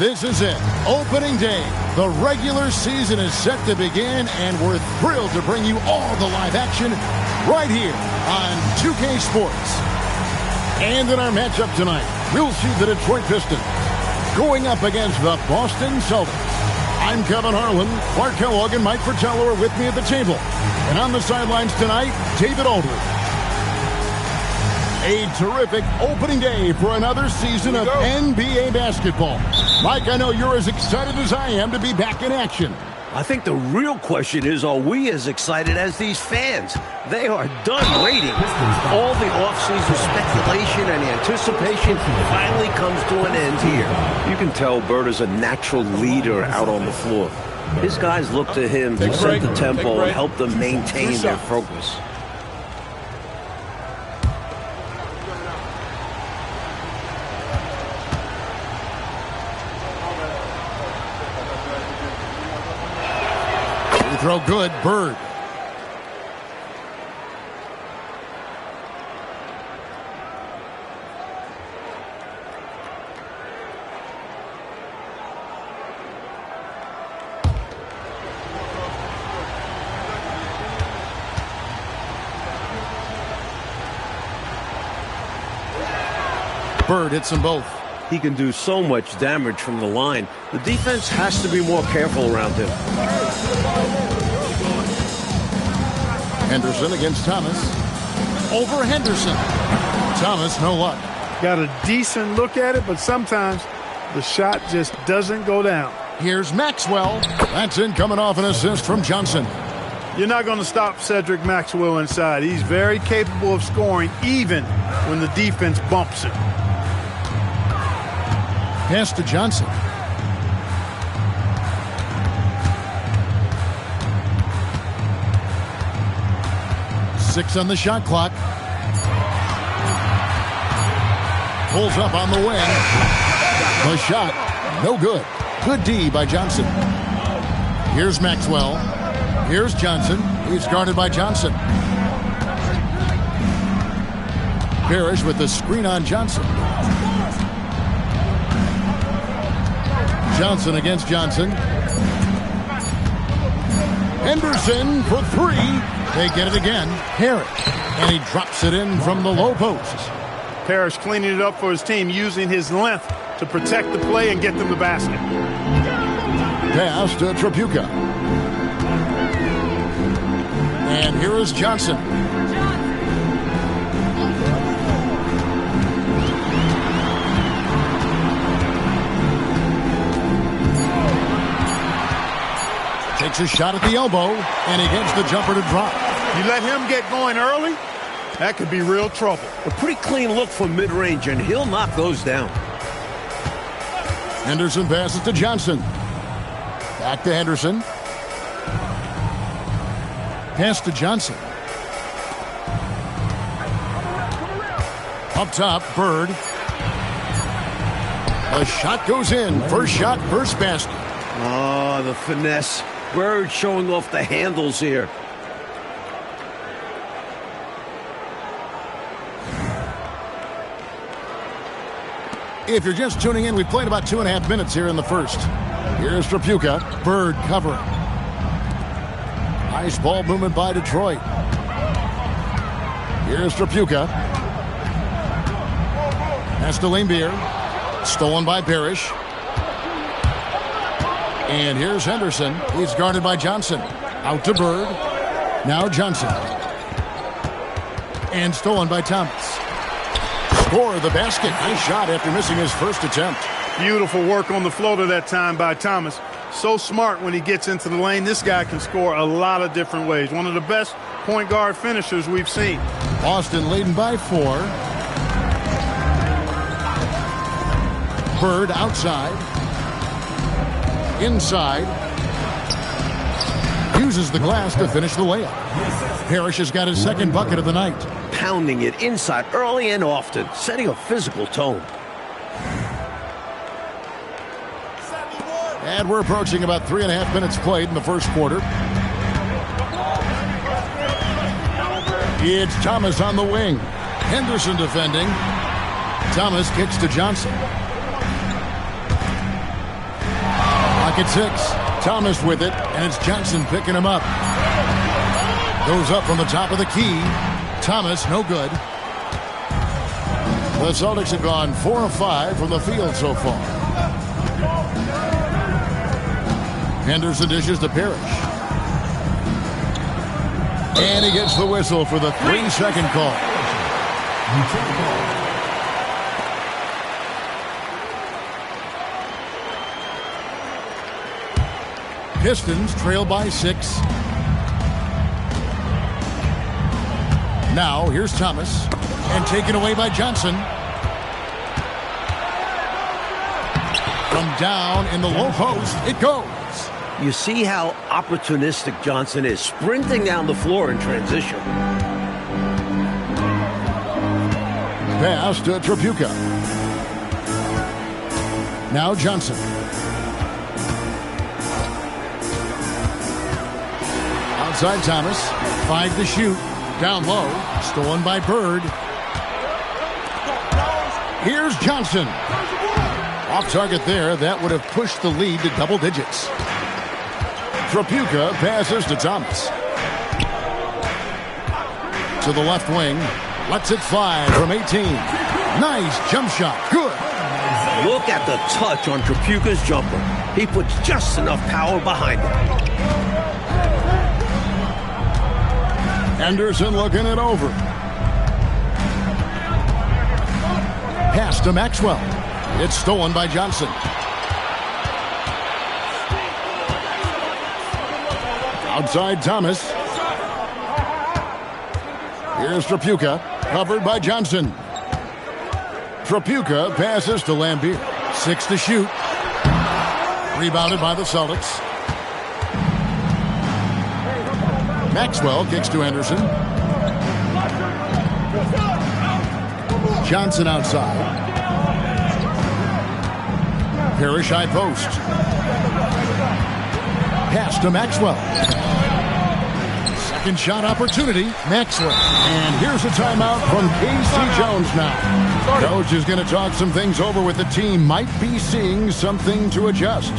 This is it. Opening day. The regular season is set to begin, and we're thrilled to bring you all the live action right here on 2K Sports. And in our matchup tonight, we'll see the Detroit Pistons going up against the Boston Celtics. I'm Kevin Harlan. Clark Kellogg and Mike Fratello are with me at the table. And on the sidelines tonight, David Aldridge. A terrific opening day for another season of NBA basketball. Mike, I know you're as excited as I am to be back in action. I think the real question is, are we as excited as these fans? They are done waiting. All the offseason speculation and anticipation finally comes to an end here. You can tell Bird is a natural leader out on the floor. His guys look to him to set the tempo and help them maintain their focus. Throw good, Bird. Bird hits them both. He can do so much damage from the line. The defense has to be more careful around him. Henderson against Thomas. Over Henderson. Thomas, no luck. Got a decent look at it, but sometimes the shot just doesn't go down. Here's Maxwell. That's in, coming off an assist from Johnson. You're not going to stop Cedric Maxwell inside. He's very capable of scoring even when the defense bumps it. Pass to Johnson. Six on the shot clock. Pulls up on the wing. The shot, no good. Good D by Johnson. Here's Maxwell. Here's Johnson. He's guarded by Johnson. Parrish with the screen on Johnson. Johnson against Johnson. Henderson for three. They get it again. Parrish. And he drops it in from the low post. Parrish cleaning it up for his team, using his length to protect the play and get them the basket. Pass to Tripucka. And here is Johnson. Takes a shot at the elbow, and he gets the jumper to drop. You let him get going early, that could be real trouble. A pretty clean look from mid-range, and he'll knock those down. Henderson passes to Johnson. Back to Henderson. Pass to Johnson. Up top, Bird. The shot goes in. First shot, first basket. Oh, the finesse. Bird showing off the handles here. If you're just tuning in, we've played about 2.5 minutes here in the first. Here's Tripucka. Bird covering. Nice ball movement by Detroit. Here's Tripucka. Pass to Laimbeer. Stolen by Parrish. And here's Henderson. He's guarded by Johnson. Out to Bird. Now Johnson. And stolen by Thomas. Score the basket. Nice shot after missing his first attempt. Beautiful work on the floater that time by Thomas. So smart when he gets into the lane. This guy can score a lot of different ways. One of the best point guard finishers we've seen. Boston leading by 4. Bird outside. Inside. Uses the glass to finish the layup. Parrish has got his second bucket of the night. Pounding it inside early and often, setting a physical tone. And we're approaching about 3.5 minutes played in the first quarter. It's Thomas on the wing. Henderson defending. Thomas kicks to Johnson. Back at 6. Thomas with it, and it's Johnson picking him up. Goes up from the top of the key. Thomas, no good. The Celtics have gone 4 of 5 from the field so far. Henderson dishes to Parrish. And he gets the whistle for the 3-second call. Pistons trail by 6. Now here's Thomas. And taken away by Johnson. From down in the low post, it goes. You see how opportunistic Johnson is, sprinting down the floor in transition. Pass to Tripucka. Now Johnson. Outside Thomas. 5 to shoot. Down low. Stolen by Bird. Here's Johnson. Off target there. That would have pushed the lead to double digits. Tripucka passes to Thomas. To the left wing. Lets it fly from 18. Nice jump shot. Good. Look at the touch on Tripucka's jumper. He puts just enough power behind it. Anderson looking it over. Pass to Maxwell. It's stolen by Johnson. Outside Thomas. Here's Tripucka. Covered by Johnson. Tripucka passes to Lambier. 6 to shoot. Rebounded by the Celtics. Maxwell kicks to Anderson. Johnson outside. Parrish high post. Pass to Maxwell. Second shot opportunity. Maxwell. And here's a timeout from K.C. Jones now. Coach is going to talk some things over with the team. Might be seeing something to adjust.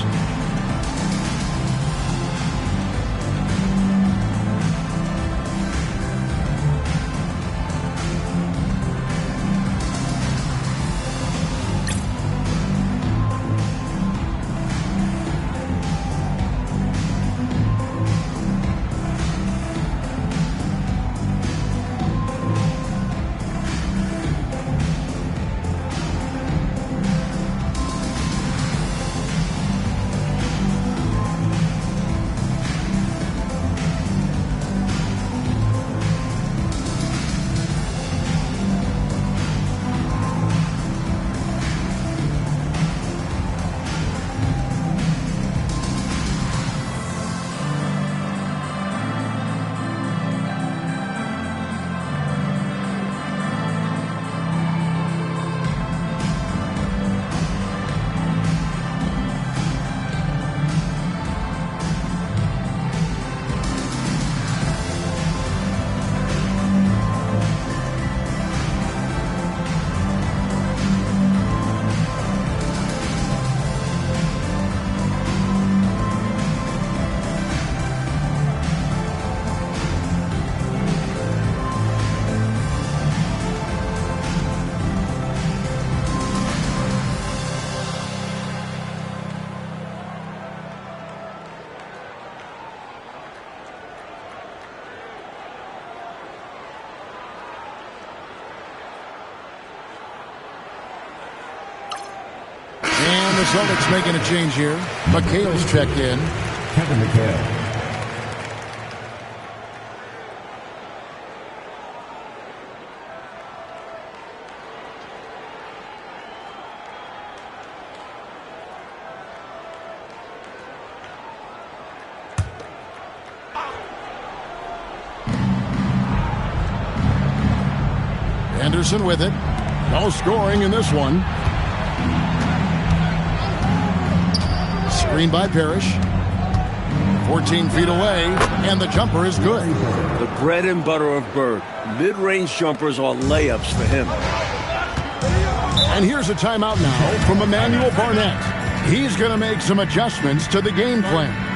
And the Celtics making a change here. McHale's checked in. Kevin McHale. Anderson with it. No scoring in this one. Screen by Parrish. 14 feet away, and the jumper is good. The bread and butter of Bird. Mid-range jumpers are layups for him. And here's a timeout now from Emmanuel Barnett. He's going to make some adjustments to the game plan.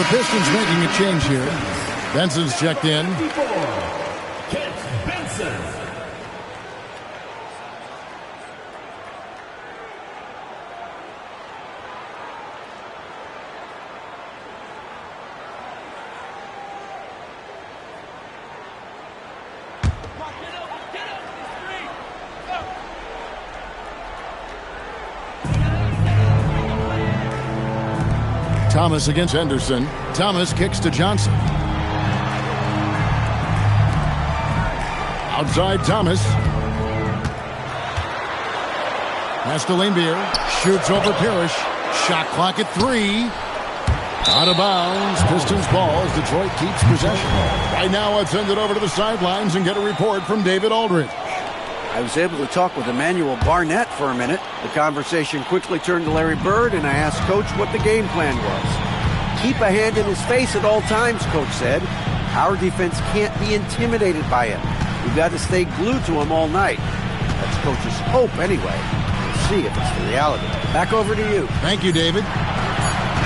The Pistons making a change here. Benson's checked in. Thomas against Henderson. Thomas kicks to Johnson. Outside Thomas. Pass to Lambier. Shoots over Parrish. Shot clock at 3. Out of bounds. Pistons ball as Detroit keeps possession. Right now, I'd send it over to the sidelines and get a report from David Aldridge. I was able to talk with Emmanuel Barnett for a minute. The conversation quickly turned to Larry Bird, and I asked Coach what the game plan was. Keep a hand in his face at all times, Coach said. Our defense can't be intimidated by him. We've got to stay glued to him all night. That's Coach's hope anyway. We'll see if it's the reality. Back over to you. Thank you, David.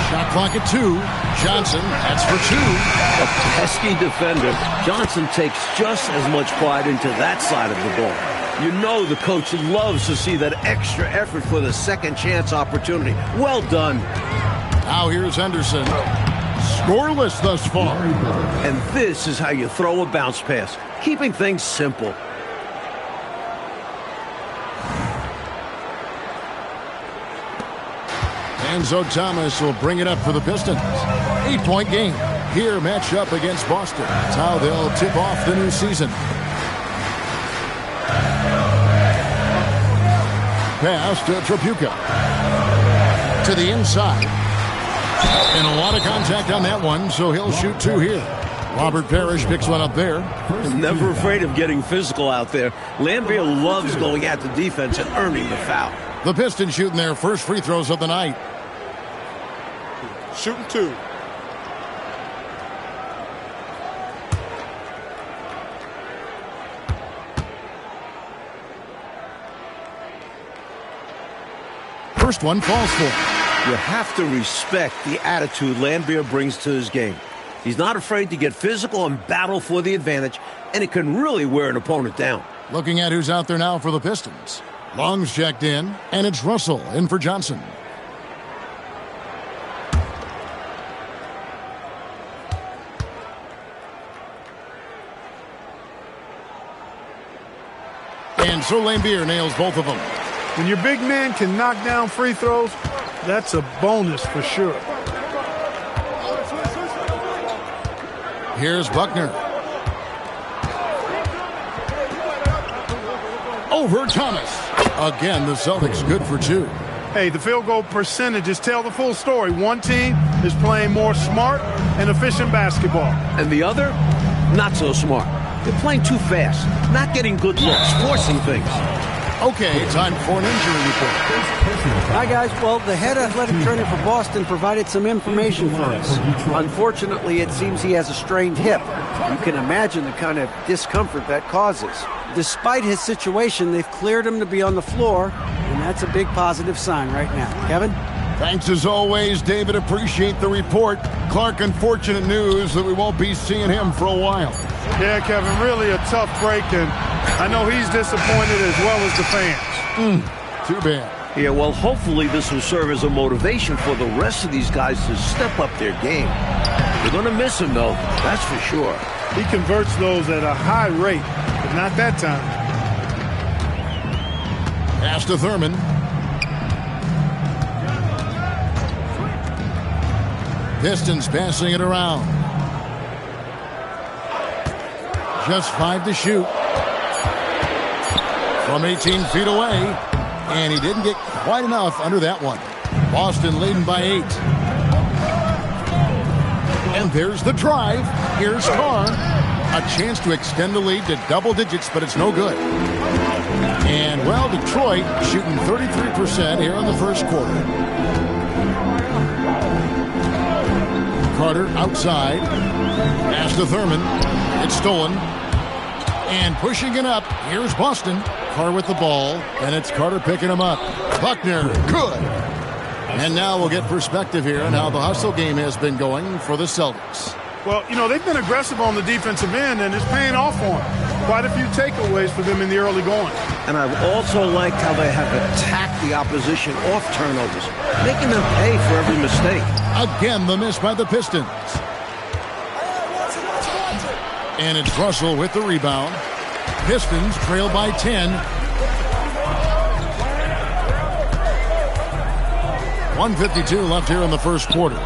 Shot clock at 2. Johnson, that's for 2. A pesky defender. Johnson takes just as much pride into that side of the ball. You know the coach loves to see that extra effort for the second chance opportunity. Well done. Now here's Henderson. Scoreless thus far. And this is how you throw a bounce pass. Keeping things simple. Enzo Thomas will bring it up for the Pistons. 8-point game. Here match up against Boston. That's how they'll tip off the new season. Pass to Tripucka. To the inside. And a lot of contact on that one, so he'll shoot 2 here. Robert Parrish picks one up there. Never afraid of getting physical out there. Lambier loves going at the defense and earning the foul. The Pistons shooting their first free throws of the night. Shooting 2. First one falls for. You have to respect the attitude Lambier brings to his game. He's not afraid to get physical and battle for the advantage, and it can really wear an opponent down. Looking at who's out there now for the Pistons. Long's checked in, and it's Russell in for Johnson. And so Lambier nails both of them. When your big man can knock down free throws, that's a bonus for sure. Here's Buckner. Over Thomas. Again, the Celtics good for 2. Hey, the field goal percentages tell the full story. One team is playing more smart and efficient basketball. And the other, not so smart. They're playing too fast, not getting good looks, forcing things. Okay, time for an injury report. Hi, guys. Well, the head athletic trainer for Boston provided some information for us. Unfortunately, it seems he has a strained hip. You can imagine the kind of discomfort that causes. Despite his situation, they've cleared him to be on the floor, and that's a big positive sign right now. Kevin? Thanks as always, David. Appreciate the report. Clark, unfortunate news that we won't be seeing him for a while. Yeah, Kevin, really a tough break, and I know he's disappointed as well as the fans. Too bad. Yeah, well, hopefully this will serve as a motivation for the rest of these guys to step up their game. They're going to miss him, though, that's for sure. He converts those at a high rate, but not that time. Pass to Thurman. Pistons passing it around. Just 5 to shoot. From 18 feet away. And he didn't get quite enough under that one. Boston leading by 8. And there's the drive. Here's Carr. A chance to extend the lead to double digits, but it's no good. And, well, Detroit shooting 33% here in the first quarter. Carter outside. Pass to Thurman. It's stolen. And pushing it up. Here's Boston. Carr with the ball. And it's Carter picking him up. Buckner. Good. And now we'll get perspective here on how the hustle game has been going for the Celtics. Well, you know, they've been aggressive on the defensive end, and it's paying off for them. Quite a few takeaways for them in the early going. And I've also liked how they have attacked the opposition off turnovers, making them pay for every mistake. Again, the miss by the Pistons. And it's Russell with the rebound. Pistons trail by 10. 1:52 left here in the first quarter.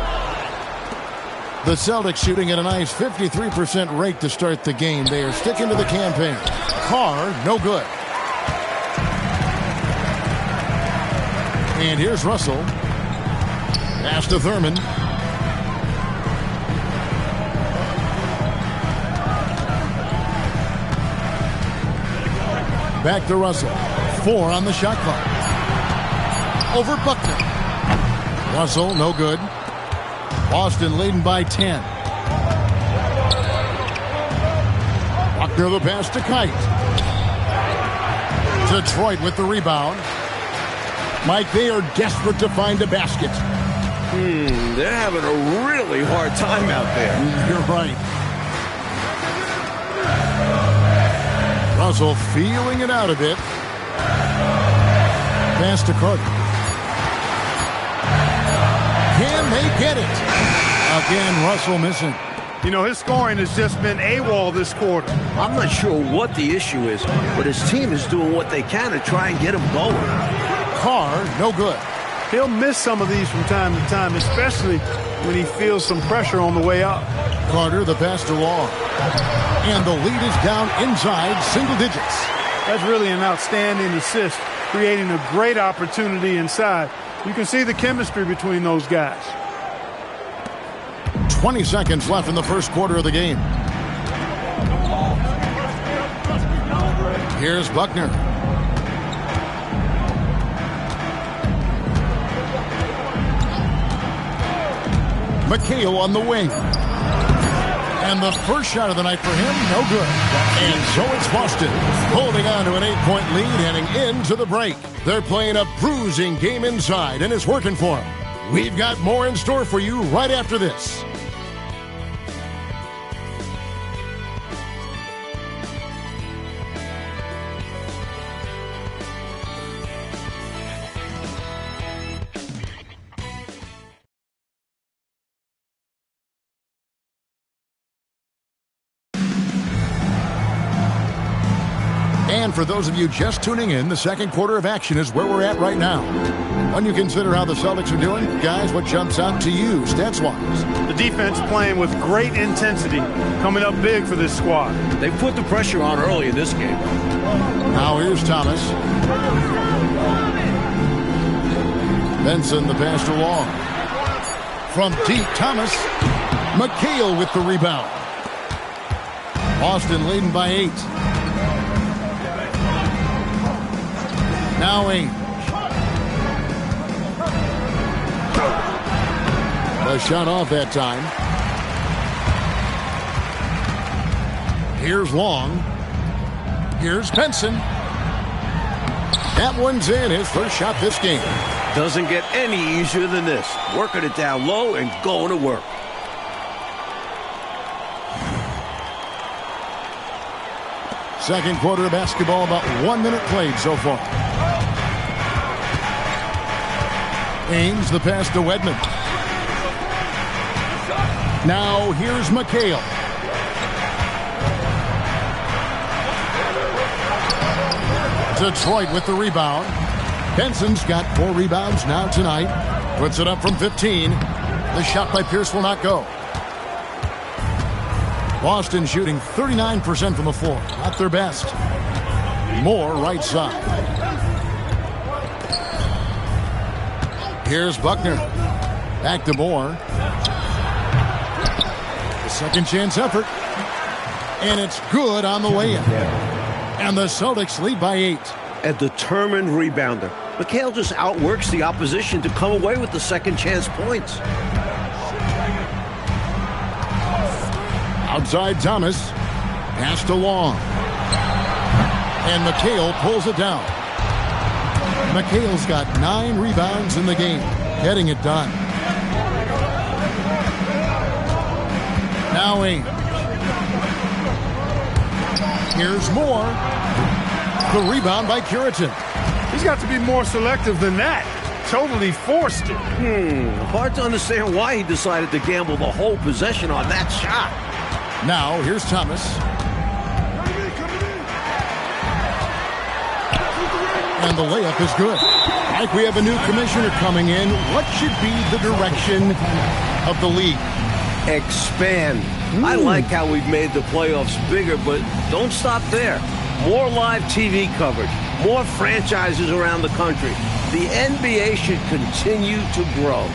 The Celtics shooting at a nice 53% rate to start the game. They are sticking to the campaign. Carr, no good. And here's Russell. Pass to Thurman. Back to Russell. 4 on the shot clock. Over Buckner. Russell, no good. Boston leading by 10. Buckner the pass to Kite. Detroit with the rebound. Mike, they are desperate to find a basket. They're having a really hard time out there. You're right. Russell feeling it out a bit. Pass to Carter. Can they get it? Again, Russell missing. You know, his scoring has just been AWOL this quarter. I'm not sure what the issue is, but his team is doing what they can to try and get him going. Carr, no good. He'll miss some of these from time to time, especially when he feels some pressure on the way up. Carter, the pass to Long. And the lead is down inside single digits. That's really an outstanding assist, creating a great opportunity inside. You can see the chemistry between those guys. 20 seconds left in the first quarter of the game. Here's Buckner. McHale on the wing. And the first shot of the night for him, no good. And so it's Boston, holding on to an 8-point lead heading into the break. They're playing a bruising game inside, and it's working for them. We've got more in store for you right after this. And for those of you just tuning in, the second quarter of action is where we're at right now. When you consider how the Celtics are doing, guys, what jumps out to you stats-wise? The defense playing with great intensity, coming up big for this squad. They put the pressure on early in this game. Now here's Thomas. Benson the pass to Long. From deep, Thomas. McHale with the rebound. Boston leading by 8. Now 8. A shot off that time. Here's Long. Here's Benson. That one's in. His first shot this game. Doesn't get any easier than this. Working it down low and going to work. Second quarter of basketball, about 1 minute played so far. Ames the pass to Wedman. Now here's McHale. Detroit with the rebound. Benson's got 4 rebounds now tonight. Puts it up from 15. The shot by Pierce will not go. Boston shooting 39% from the floor. Not their best. Moore right side. Here's Buckner. Back to Moore. The second chance effort. And it's good on the way in. And the Celtics lead by 8. A determined rebounder. McHale just outworks the opposition to come away with the second chance points. Outside Thomas. Pass to Long. And McHale pulls it down. McHale's got 9 rebounds in the game. Getting it done. Now Ames. Here's Moore. The rebound by Curitin. He's got to be more selective than that. Totally forced it. Hard to understand why he decided to gamble the whole possession on that shot. Now here's Thomas. And the layup is good. Like we have a new commissioner coming in, what should be the direction of the league? Expand. I like how we've made the playoffs bigger, but don't stop there. More live TV coverage, more franchises around the country. The NBA should continue to grow.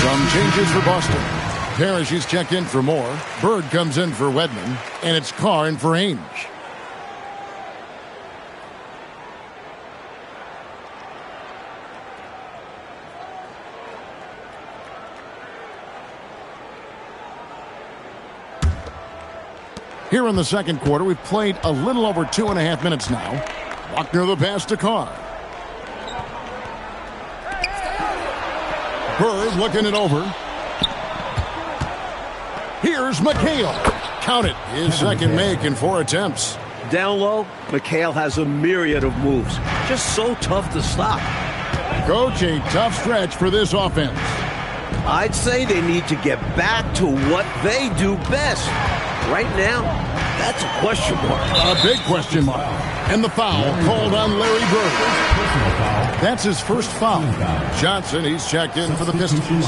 Some changes for Boston. Parrish is checked in for Moore. Bird comes in for Wedman. And it's Carr in for Ainge. Here in the second quarter, we've played a little over 2.5 minutes now. Buckner the pass to Carr. Bird looking it over. Here's McHale. Count it. His second make in 4 attempts. Down low, McHale has a myriad of moves. Just so tough to stop. Coach, a tough stretch for this offense. I'd say they need to get back to what they do best. Right now, that's a question mark. A big question mark. And the foul called on Larry Bird. That's his first foul. Johnson, he's checked in for the Pistons.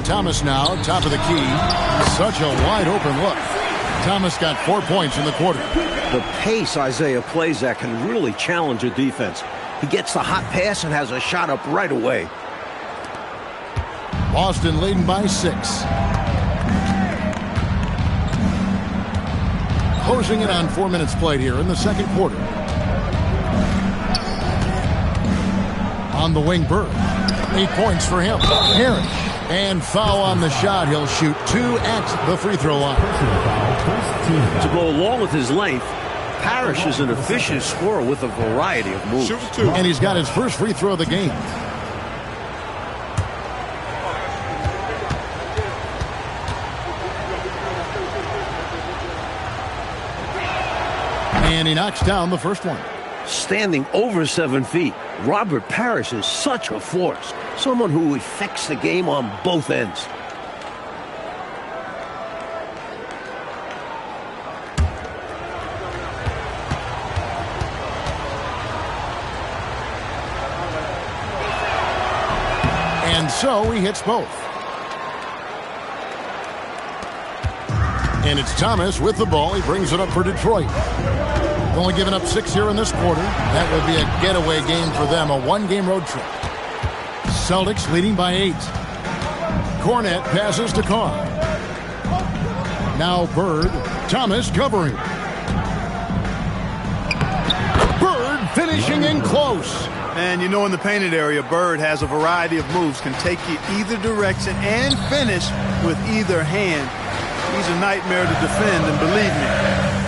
And Thomas now, top of the key. Such a wide open look. Thomas got 4 points in the quarter. The pace Isaiah plays at can really challenge a defense. He gets the hot pass and has a shot up right away. Boston leading by 6. Closing in on 4 minutes played here in the second quarter. On the wing, Bird. 8 points for him. Harris. And foul on the shot. He'll shoot 2 at the free throw line. To go along with his length, Parrish is an efficient scorer with a variety of moves. And he's got his first free throw of the game. And he knocks down the first one. Standing over 7 feet, Robert Parrish is such a force. Someone who affects the game on both ends. And so he hits both. And it's Thomas with the ball. He brings it up for Detroit. Only giving up 6 here in this quarter. That would be a getaway game for them, a 1-game road trip. Celtics leading by 8. Cornette passes to Carr. Now Bird. Thomas covering. Bird finishing in close. And you know, in the painted area, Bird has a variety of moves, can take you either direction and finish with either hand. He's a nightmare to defend, and believe me,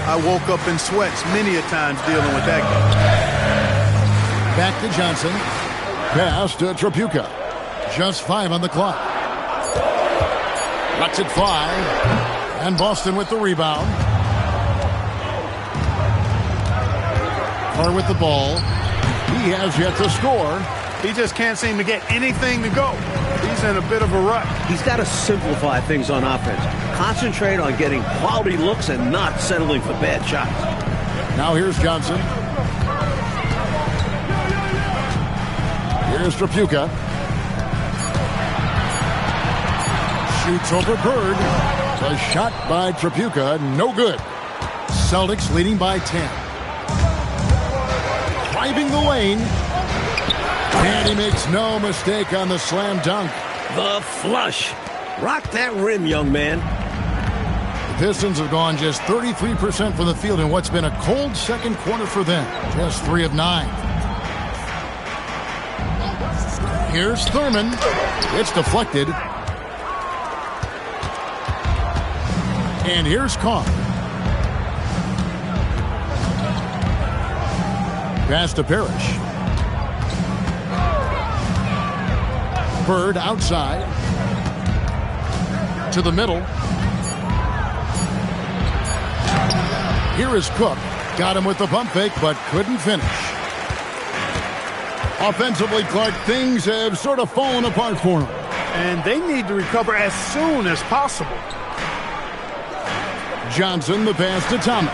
I woke up in sweats many a times dealing with that guy. Back to Johnson. Pass to Tripucka. Just 5 on the clock. Lets it fly. And Boston with the rebound. Carr with the ball. He has yet to score. He just can't seem to get anything to go. He's in a bit of a rut. He's got to simplify things on offense. Concentrate on getting quality looks and not settling for bad shots. Now here's Johnson. Here's Tripucka. Shoots over Bird. The shot by Tripucka, no good. Celtics leading by 10. Driving the lane. And he makes no mistake on the slam dunk. The flush. Rock that rim, young man. The Pistons have gone just 33% from the field in what's been a cold second quarter for them. Just 3 of 9. Here's Thurman. It's deflected. And here's Carr. Pass to Parrish. Bird outside. To the middle. Here is Cook. Got him with the pump fake, but couldn't finish. Offensively, Clark, things have sort of fallen apart for him. And they need to recover as soon as possible. Johnson, the pass to Thomas.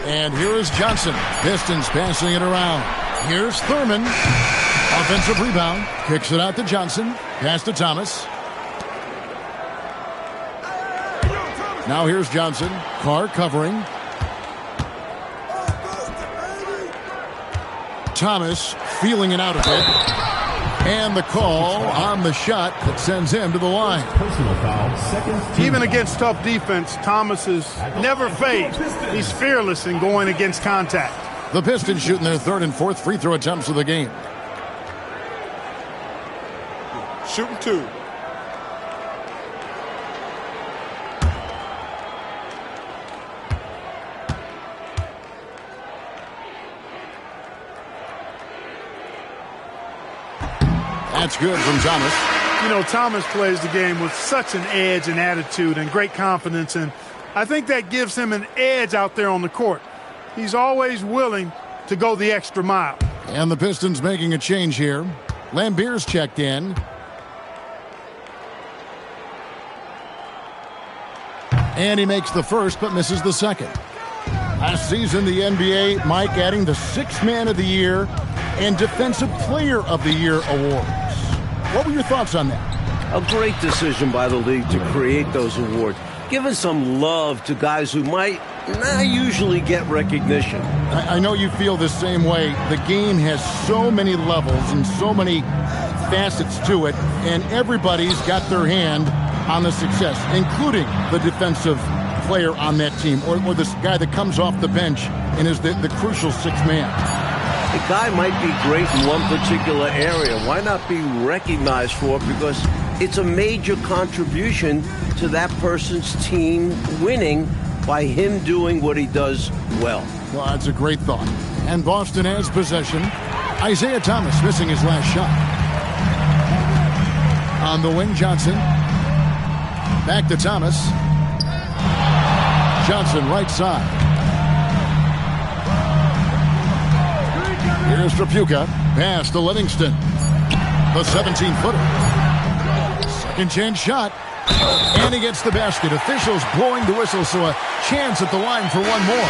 And here is Johnson. Pistons passing it around. Here's Thurman. Offensive rebound. Kicks it out to Johnson. Pass to Thomas. Now here's Johnson. Carr covering. Thomas feeling it out a bit. And the call on the shot that sends him to the line. Personal foul. Even against tough defense, Thomas is never fazed. He's fearless in going against contact. The Pistons shooting their 3rd and 4th free throw attempts of the game. Shooting 2. That's good from Thomas. You know, Thomas plays the game with such an edge and attitude and great confidence, and I think that gives him an edge out there on the court. He's always willing to go the extra mile. And the Pistons making a change here. Lambier's checked in. And he makes the first but misses the second. Last season, the NBA, Mike, adding the 6th Man of the Year and Defensive Player of the Year awards. What were your thoughts on that? A great decision by the league to create those awards, giving some love to guys who might not usually get recognition. I know you feel the same way. The game has so many levels and so many facets to it, and everybody's got their hand on the success, including the defensive player on that team, or this guy that comes off the bench and is the crucial sixth man. The guy might be great in one particular area. Why not be recognized for it? Because it's a major contribution to that person's team winning by him doing what he does well. Well, that's a great thought. And Boston has possession. Isaiah Thomas missing his last shot. On the wing, Johnson. Back to Thomas. Johnson, right side. Here's Trapuka. Pass to Livingston. The 17-footer. Second chance shot. And he gets the basket. Officials blowing the whistle, so a chance at the line for one more.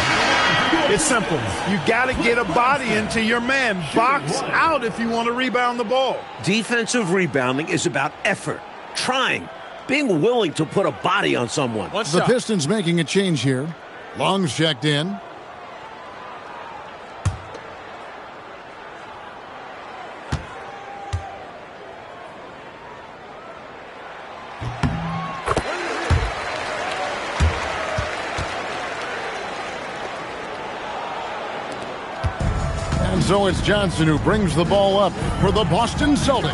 It's simple. You got to get a body into your man. Box out if you want to rebound the ball. Defensive rebounding is about effort, trying, being willing to put a body on someone. The Pistons making a change here. Long's checked in. And so it's Johnson who brings the ball up for the Boston Celtics.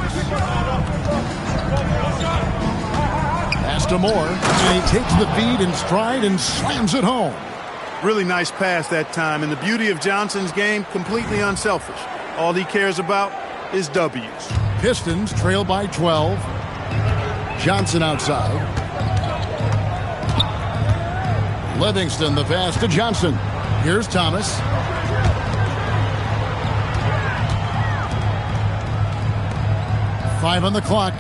Pass to Moore, and he takes the feed in stride and slams it home. Really nice pass that time, and the beauty of Johnson's game, completely unselfish. All he cares about is W's. Pistons trail by 12. Johnson outside. Livingston, the pass to Johnson. Here's Thomas. Five on the clock.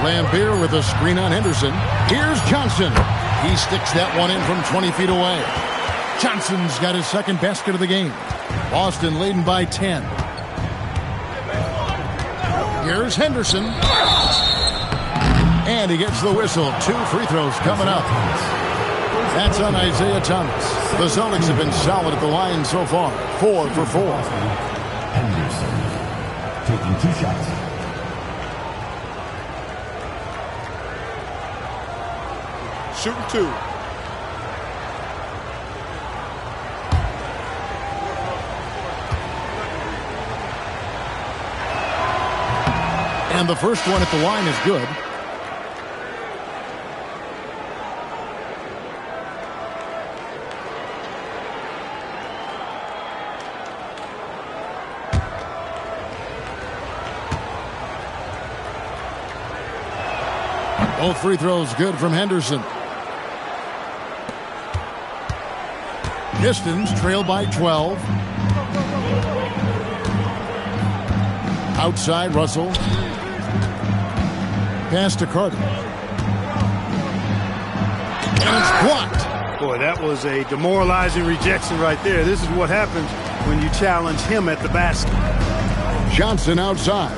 Lambeer with a screen on Henderson. Here's Johnson. He sticks that one in from 20 feet away. Johnson's got his second basket of the game. Boston leading by 10. Here's Henderson. And he gets the whistle. 2 free throws coming up. That's on Isaiah Thomas. The Celtics have been solid at the line so far. 4 for 4. Henderson taking 2 shots. Shooting 2. And the first one at the line is good. Both free throws good from Henderson. Pistons trail by 12. Outside, Russell. Pass to Carter. And it's blocked. Boy, that was a demoralizing rejection right there. This is what happens when you challenge him at the basket. Johnson outside.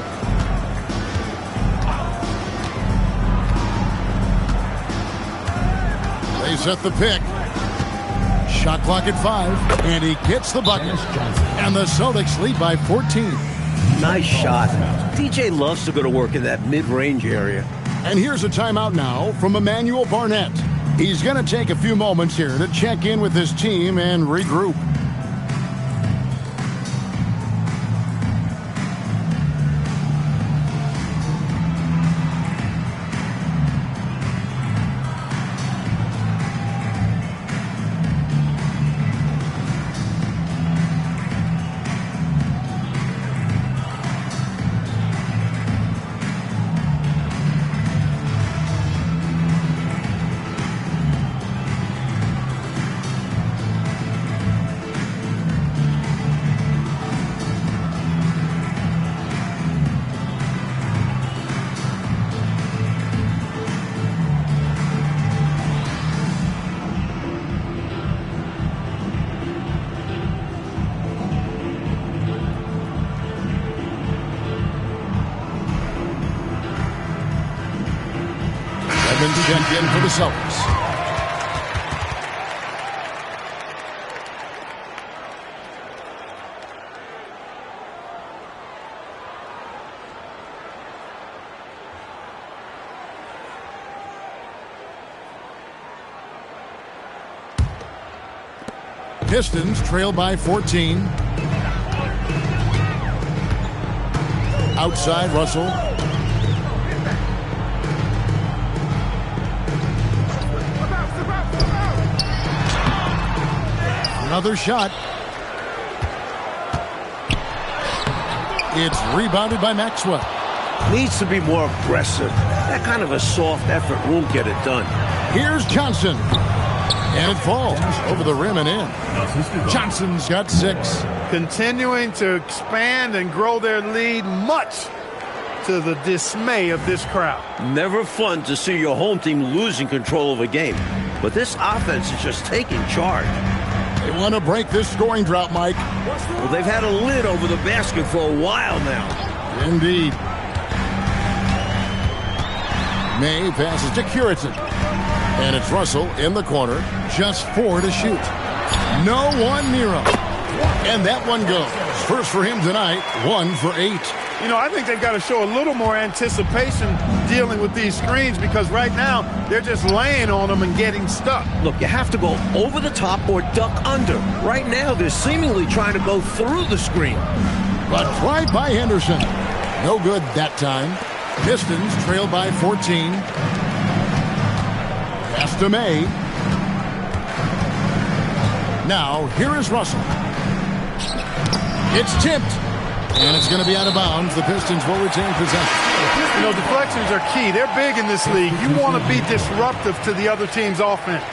They set the pick. Shot clock at 5, and he gets the bucket. And the Celtics lead by 14. Nice shot. DJ loves to go to work in that mid-range area. And here's a timeout now from Emmanuel Barnett. He's going to take a few moments here to check in with his team and regroup. Wedman checked in for the Celtics. Pistons trail by 14. Outside, Russell. Another shot. It's rebounded by Maxwell. Needs to be more aggressive. That kind of a soft effort won't get it done. Here's Johnson. And it falls over the rim and in. Johnson's got 6. Continuing to expand and grow their lead, much to the dismay of this crowd. Never fun to see your home team losing control of a game. But this offense is just taking charge. They want to break this scoring drought, Mike. Well, they've had a lid over the basket for a while now. Indeed. May passes to Curitan. And it's Russell in the corner. Just 4 to shoot. No one near him. And that one goes. First for him tonight, 1 for 8. You know, I think they've got to show a little more anticipation dealing with these screens, because right now they're just laying on them and getting stuck. Look, you have to go over the top or duck under. Right now they're seemingly trying to go through the screen. But right by Henderson. No good that time. Pistons trail by 14. Pass to May. Now, here is Russell. It's tipped. And it's going to be out of bounds. The Pistons will retain possession. You know, deflections are key. They're big in this league. You want to be disruptive to the other team's offense.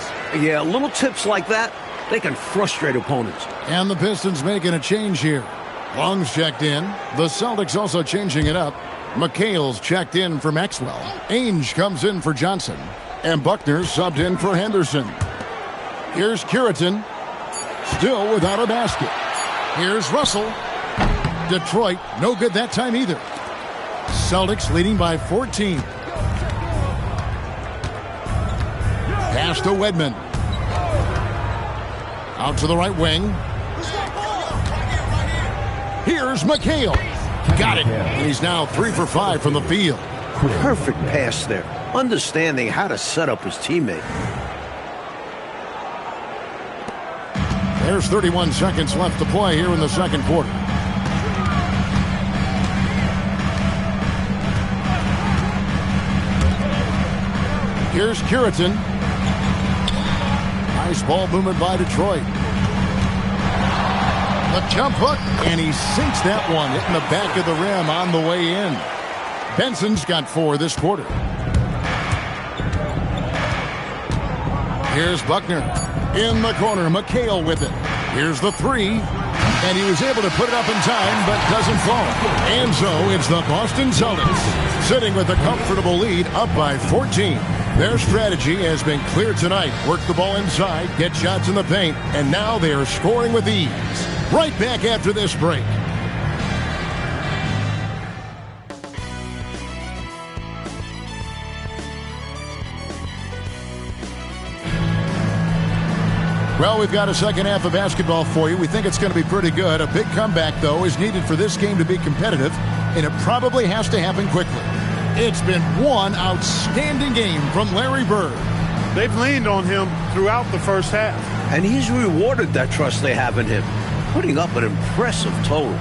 Yeah, little tips like that, they can frustrate opponents. And the Pistons making a change here. Long's checked in. The Celtics also changing it up. McHale's checked in for Maxwell. Ainge comes in for Johnson. And Buckner subbed in for Henderson. Here's Curitan. Still without a basket. Here's Russell. Detroit, no good that time either. Celtics leading by 14. Pass to Wedman. Out to the right wing. Here's McHale. Got it. And he's now 3 for 5 from the field. Perfect pass there. Understanding how to set up his teammate. There's 31 seconds left to play here in the second quarter. Here's Curitan. Nice ball movement by Detroit. The jump hook, and he sinks that one, hitting the back of the rim on the way in. Benson's got 4 this quarter. Here's Buckner. In the corner, McHale with it. Here's the 3. And he was able to put it up in time, but doesn't fall. And so it's the Boston Celtics, sitting with a comfortable lead, up by 14. Their strategy has been clear tonight. Work the ball inside, get shots in the paint, and now they are scoring with ease. Right back after this break. Well, we've got a second half of basketball for you. We think it's going to be pretty good. A big comeback, though, is needed for this game to be competitive, and it probably has to happen quickly. It's been one outstanding game from Larry Bird. They've leaned on him throughout the first half. And he's rewarded that trust they have in him, putting up an impressive total.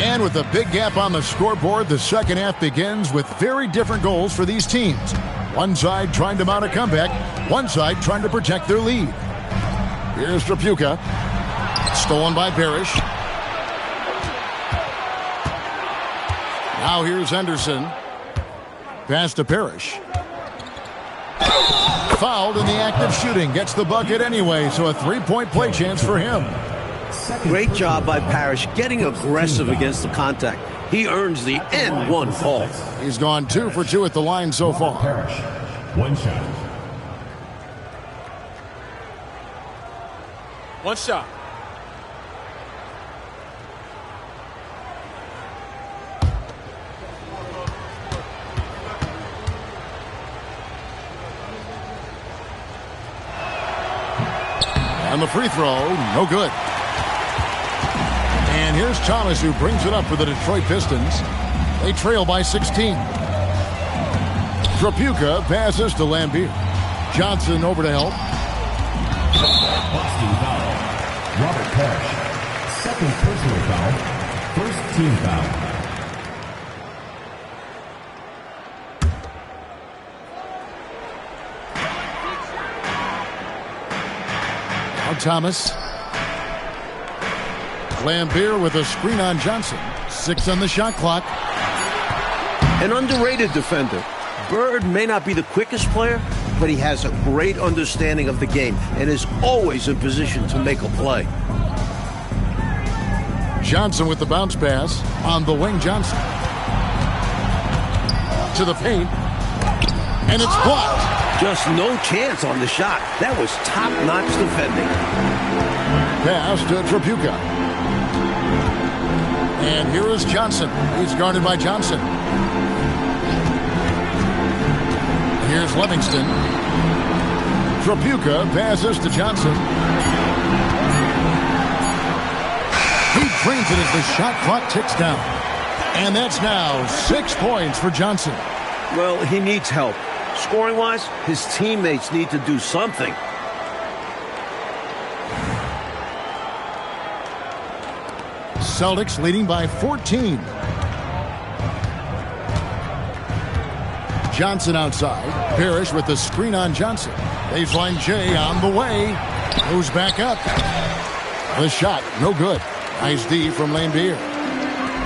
And with a big gap on the scoreboard, the second half begins with very different goals for these teams. One side trying to mount a comeback, one side trying to protect their lead. Here's Trapuka. Stolen by Parrish. Now here's Henderson. Pass to Parrish. Fouled in the act of shooting. Gets the bucket anyway, so a three-point play chance for him. Great job by Parrish getting aggressive against the contact. He earns the and one call. He's gone 2 for 2 at the line so far. Parrish, 1 shot. One shot. the free throw, no good. And here's Thomas, who brings it up for the Detroit Pistons. They trail by 16. Trapuka passes to Lambier. Johnson over to help. Boston foul. Robert Parrish. Second personal foul. First team foul. Now Thomas. Lambier with a screen on Johnson. 6 on the shot clock. An underrated defender. Bird may not be the quickest player, but he has a great understanding of the game and is always in position to make a play. Johnson with the bounce pass on the wing. Johnson to the paint, and it's blocked. Just no chance on the shot. That was top-notch defending. Pass to Trapuka. And here is Johnson. He's guarded by Johnson. Here's Livingston. Trapuka passes to Johnson. He drains it as the shot clock ticks down. And that's now 6 points for Johnson. Well, he needs help. Scoring-wise, his teammates need to do something. Celtics leading by 14. Johnson outside. Parrish with the screen on Johnson. Baseline J on the way. Goes back up. The shot, no good. Nice D from Lambier.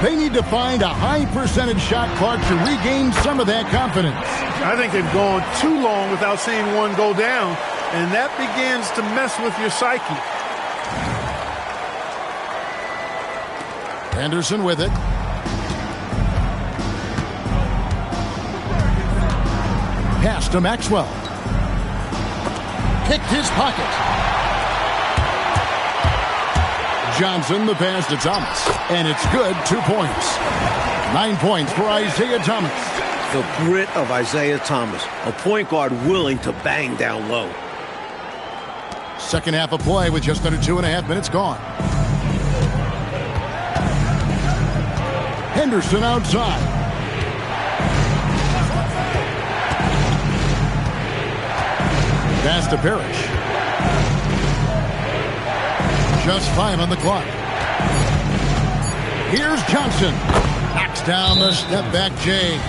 They need to find a high percentage shot clock to regain some of that confidence. I think they've gone too long without seeing one go down, and that begins to mess with your psyche. Anderson with it. Pass to Maxwell. Picked his pocket. Johnson, the pass to Thomas. And it's good, 2 points. 9 points for Isaiah Thomas. The grit of Isaiah Thomas, a point guard willing to bang down low. Second half of play with just under 2.5 minutes gone. Henderson outside. Pass to Parrish. Just 5 on the clock. Here's Johnson. Knocks down the step back J.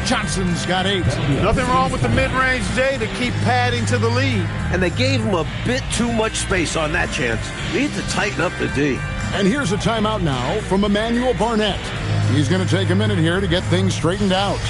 Johnson's got 8. Nothing wrong with the mid-range J to keep padding to the lead. And they gave him a bit too much space on that chance. Need to tighten up the D. And here's a timeout now from Emmanuel Barnett. He's going to take a minute here to get things straightened out.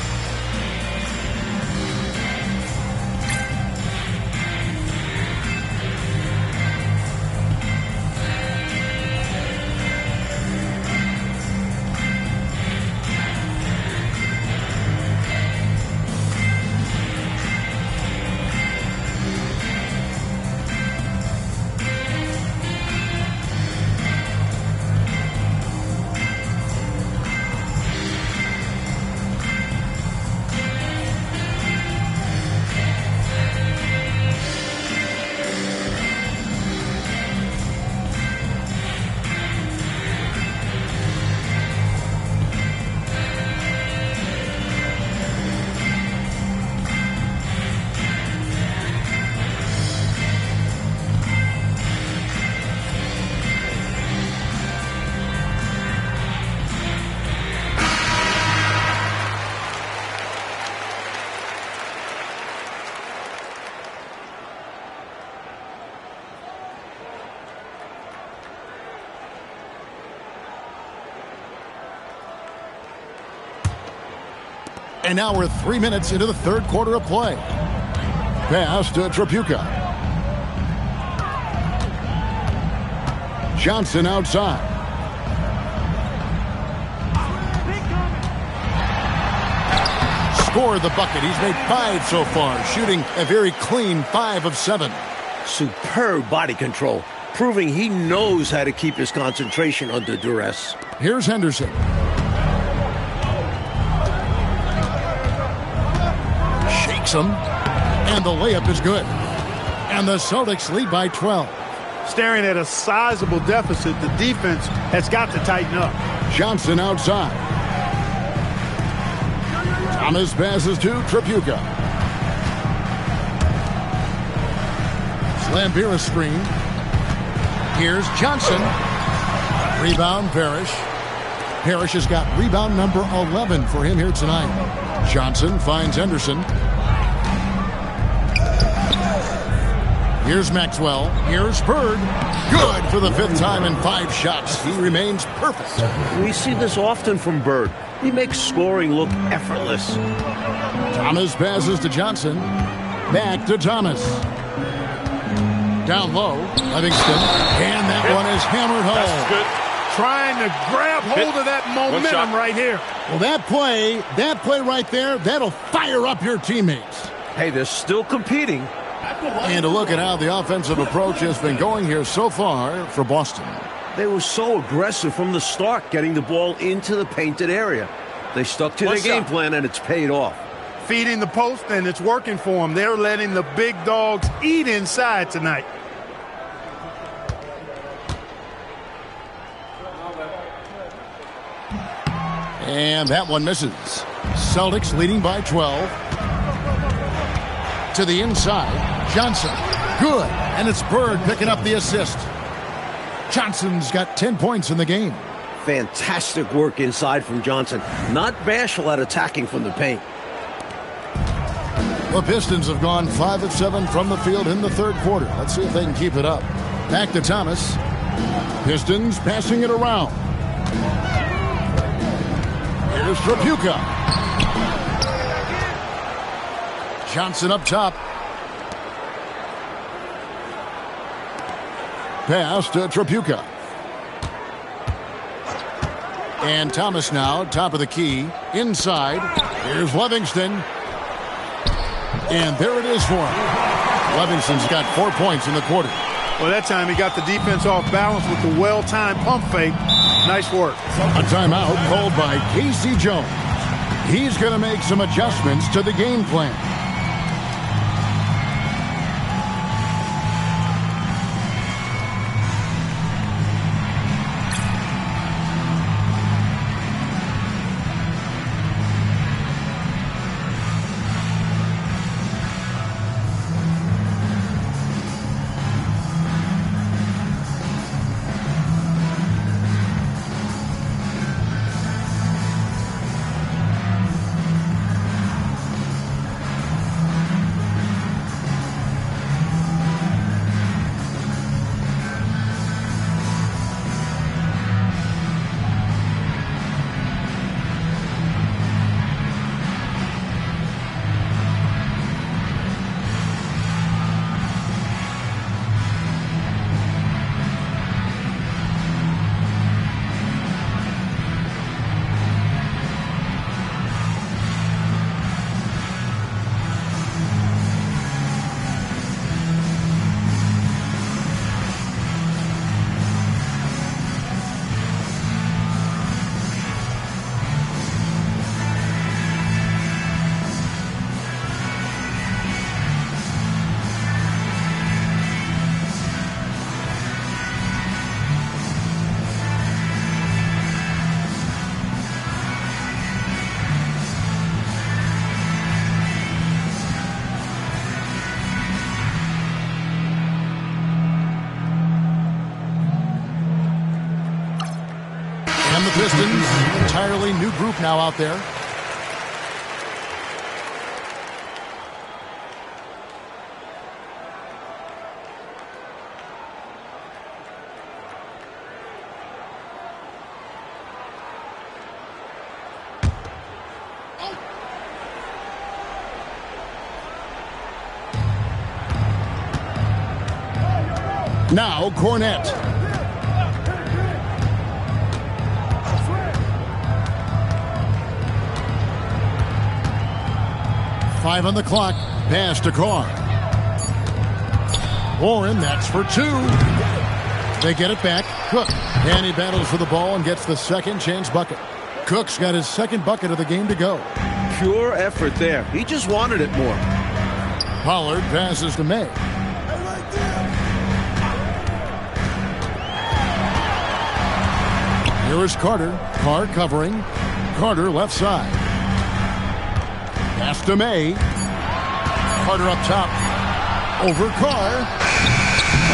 And now we're 3 minutes into the third quarter of play. Pass to Trapuka. Johnson outside. Scored the bucket. He's made 5 so far, shooting a very clean 5 of 7. Superb body control, proving he knows how to keep his concentration under duress. Here's Henderson. Shakes him, and the layup is good. And the Celtics lead by 12. Staring at a sizable deficit, the defense has got to tighten up. Johnson outside. Thomas passes to Tripucka. Slambira screen. Here's Johnson. Rebound, Parrish. Parrish has got rebound number 11 for him here tonight. Johnson finds Henderson. Here's Maxwell. Here's Bird. Good for the 5th time in 5 shots. He remains perfect. We see this often from Bird. He makes scoring look effortless. Thomas passes to Johnson. Back to Thomas. Down low, Livingston. And that one is hammered home. That's good. Trying to grab hold of that momentum right here. Well, that play right there, that'll fire up your teammates. Hey, they're still competing. And to look at how the offensive approach has been going here so far for Boston. They were so aggressive from the start, getting the ball into the painted area. They stuck to their game plan, and it's paid off. Feeding the post, and it's working for them. They're letting the big dogs eat inside tonight. And that one misses. Celtics leading by 12. To the inside. Johnson. Good. And it's Bird picking up the assist. Johnson's got 10 points in the game. Fantastic work inside from Johnson. Not bashful at attacking from the paint. The Pistons have gone 5 of 7 from the field in the 3rd quarter. Let's see if they can keep it up. Back to Thomas. Pistons passing it around. Here's Tripucka. Johnson up top. Pass to Tripucka. And Thomas now, top of the key. Inside. Here's Livingston. And there it is for him. Livingston's got 4 points in the quarter. Well, that time he got the defense off balance with the well-timed pump fake. Nice work. A timeout called by Casey Jones. He's going to make some adjustments to the game plan. And the Pistons, entirely new group now out there. Now Cornette. Five on the clock. Pass to Carr. Warren, that's for 2. They get it back. Cook. And he battles for the ball and gets the second chance bucket. Cook's got his second bucket of the game to go. Pure effort there. He just wanted it more. Here is Carter. Carr covering. Carter left side. Pass to May. Carter up top. Over Carr.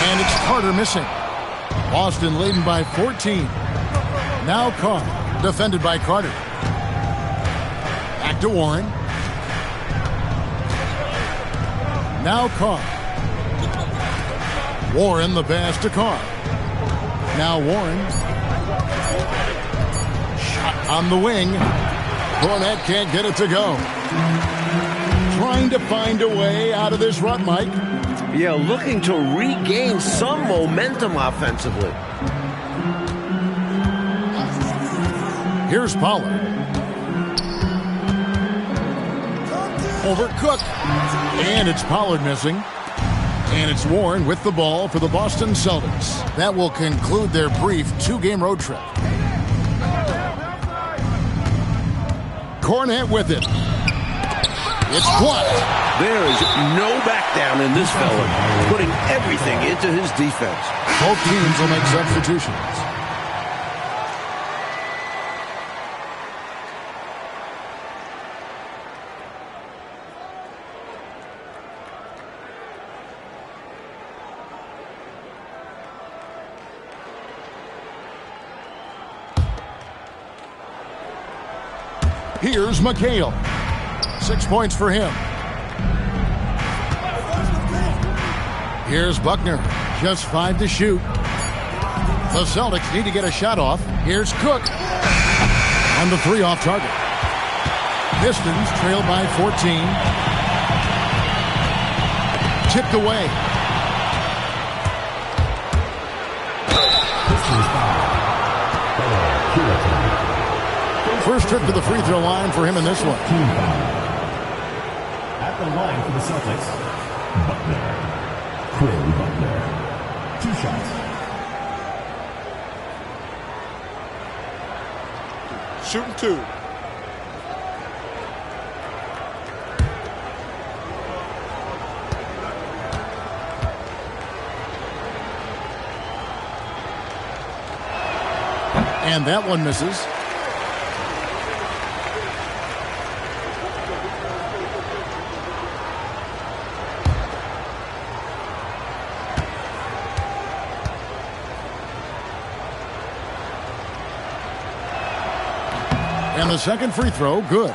And it's Carter missing. Boston leading by 14. Now Carr. Defended by Carter. Back to Warren. Now Carr. Warren the pass to Carr. Now Warren. Shot on the wing. Cornette can't get it to go. Trying to find a way out of this rut, Mike. Yeah, looking to regain some momentum offensively. Here's Pollard. Over Cook. And it's Pollard missing. And it's Warren with the ball for the Boston Celtics. That will conclude their brief 2-game road trip. Cornette with it. It's blocked. There is no back down in this fella, putting everything into his defense. Both teams will make substitutions. Here's McHale. 6 points for him. Here's Buckner. Just 5 to shoot. The Celtics need to get a shot off. Here's Cook. On the 3 off target. Pistons trail by 14. Tipped away. First trip to the free throw line for him in this one. At the line for the Celtics, Buckner. Quinn Buckner. 2 shots. Shooting 2. And that one misses. And the second free throw, good.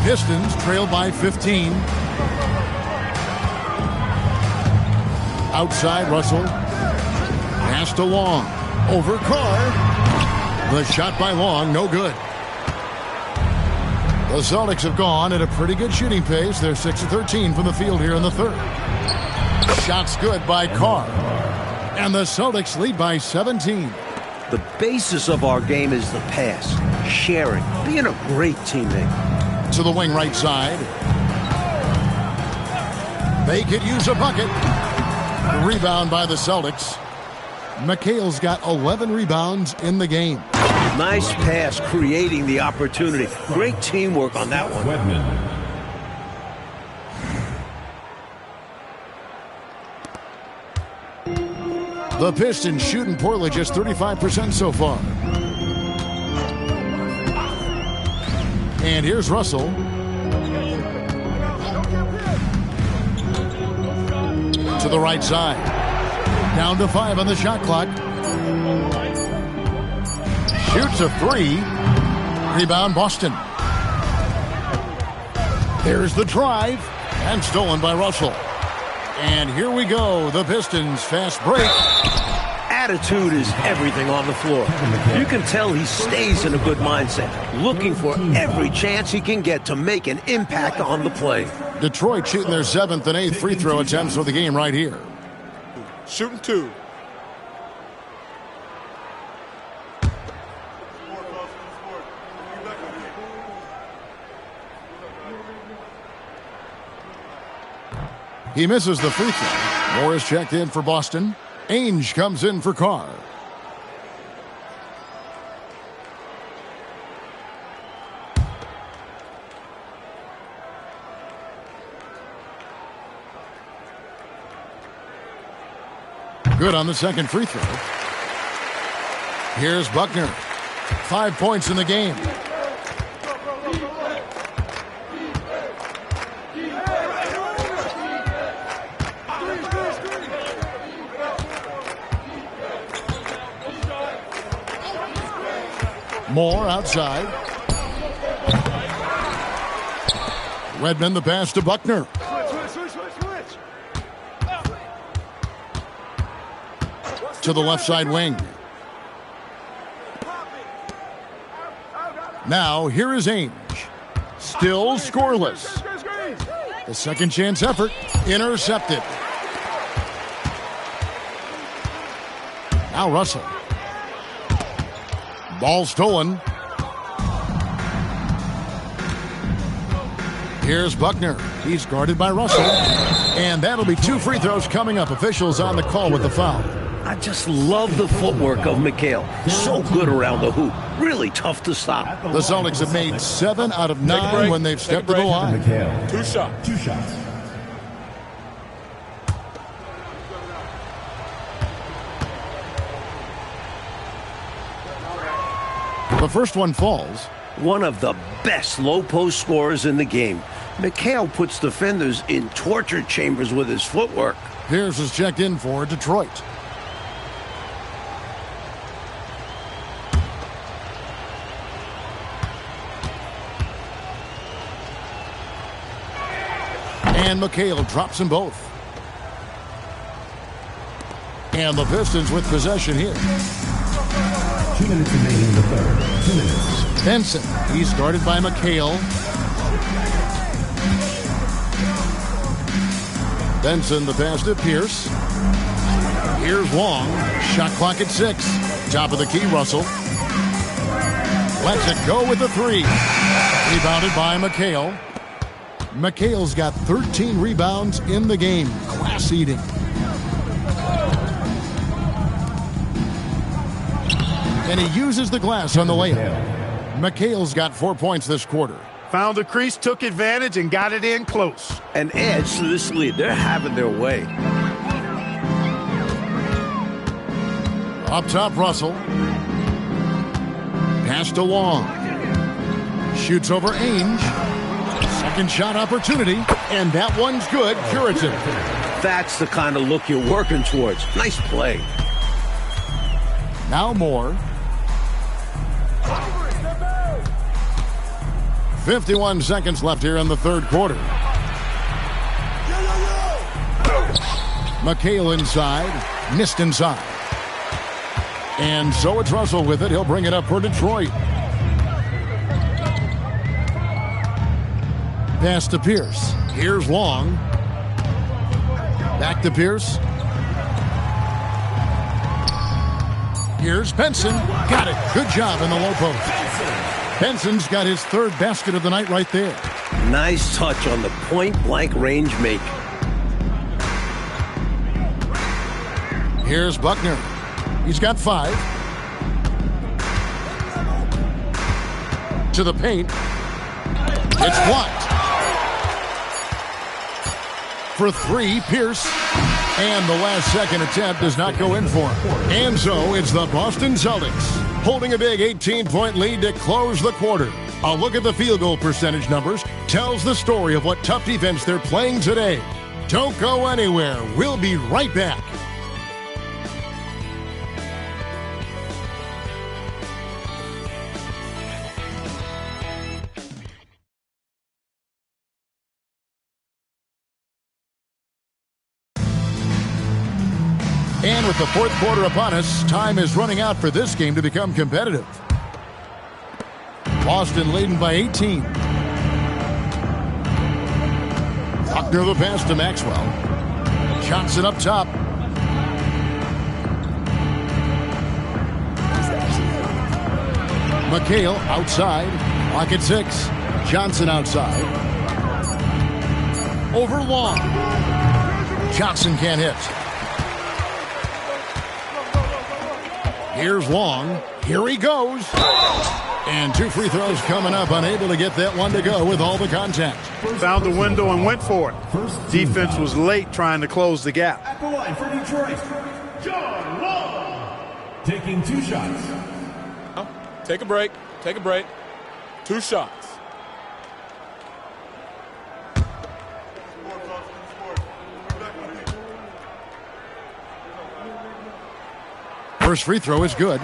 Pistons trail by 15. Outside, Russell. Pass to Long. Over Carr. The shot by Long, no good. The Celtics have gone at a pretty good shooting pace. They're 6 of 13 from the field here in the third. Shots good by Carr. And the Celtics lead by 17. The basis of our game is the pass, sharing, being a great teammate. To the wing right side. They could use a bucket. Rebound by the Celtics. McHale's got 11 rebounds in the game. Nice pass, creating the opportunity. Great teamwork on that one. Wedman. The Pistons shooting poorly, just 35% so far. And here's Russell. To the right side. Down to 5 on the shot clock. Shoots a 3. Rebound Boston. There's the drive. And stolen by Russell. And here we go. The Pistons fast break. Attitude is everything on the floor. You can tell he stays in a good mindset, looking for every chance he can get to make an impact on the play. Detroit shooting their 7th and 8th free throw attempts for the game right here. Shooting 2. He misses the free throw. Morris checked in for Boston. Ainge comes in for Carr. Good on the second free throw. Here's Buckner. 5 points in the game. Moore outside. Redmond the pass to Buckner. To the left side wing. Now here is Ainge. Still scoreless. The second chance effort intercepted. Now Russell. Ball stolen. Here's Buckner. He's guarded by Russell. And that'll be 2 free throws coming up. Officials on the call with the foul. I just love the footwork of McHale. So good around the hoop. Really tough to stop. The Celtics have made 7 out of 9 when they've stepped to the line. McHale. 2 shots. 2 shots. The first one falls. One of the best low-post scorers in the game. McHale puts defenders in torture chambers with his footwork. Pierce is checked in for Detroit. And McHale drops them both. And the Pistons with possession here. 2 minutes remaining in the third. 2 minutes. Benson, he's guarded by McHale. Benson the pass to Pierce. Here's Long. Shot clock at 6. Top of the key, Russell. Lets it go with the 3. Rebounded by McHale. McHale's got 13 rebounds in the game. Class eating. And he uses the glass on the layup. McHale's got 4 points this quarter. Found the crease, took advantage, and got it in close. And adds to this lead. They're having their way. Up top, Russell. Pass to Long. Shoots over Ainge. Second shot opportunity, and that one's good. Curative. That's the kind of look you're working towards. Nice play. Now Moore. 51 seconds left here in the third quarter. McHale inside. Missed inside. And so it's Russell with it. He'll bring it up for Detroit. Pass to Pierce. Here's Long. Back to Pierce. Here's Benson. Got it. Good job in the low post. Benson's got his 3rd basket of the night right there. Nice touch on the point-blank range make. Here's Buckner. He's got 5. To the paint. It's blocked. For 3, Pierce. And the last second attempt does not go in for him. And so it's the Boston Celtics holding a big 18-point lead to close the quarter. A look at the field goal percentage numbers tells the story of what tough defense they're playing today. Don't go anywhere. We'll be right back. And with the fourth quarter upon us, time is running out for this game to become competitive. Boston leading by 18. Buckner the pass to Maxwell. Johnson up top. McHale outside. Clock at 6. Johnson outside. Over Long. Johnson can't hit. Here's Long. Here he goes. And 2 free throws coming up. Unable to get that one to go with all the contact. Found the window and went for it. Defense was late trying to close the gap. At the line for Detroit, Taking 2 shots. Take a break. Take a break. 2 shots. First free throw is good.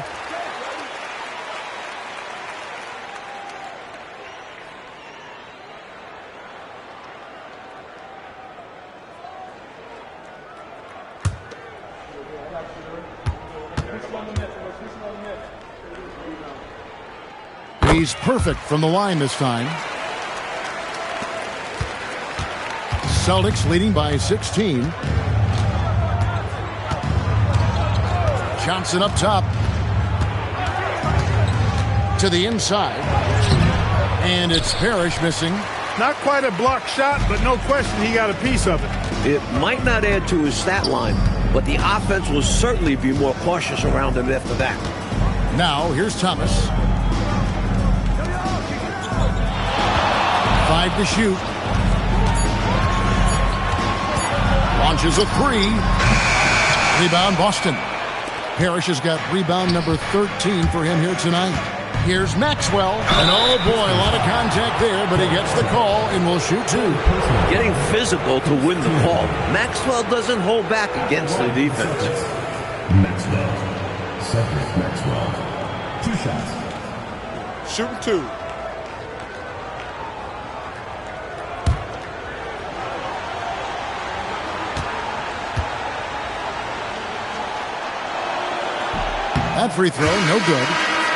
He's perfect from the line this time. Celtics leading by 16. Johnson up top. To the inside. And it's Parrish missing. Not quite a block shot, but no question he got a piece of it. It might not add to his stat line, but the offense will certainly be more cautious around him after that. Now, here's Thomas. 5 to shoot. Launches a 3. Rebound, Boston. Parrish has got rebound number 13 for him here tonight. Here's Maxwell. And oh boy, a lot of contact there, but he gets the call and will shoot 2. Getting physical to win the call. Maxwell doesn't hold back against the defense. Maxwell. Cedric Maxwell. 2 shots. Shooting 2. That free throw, no good.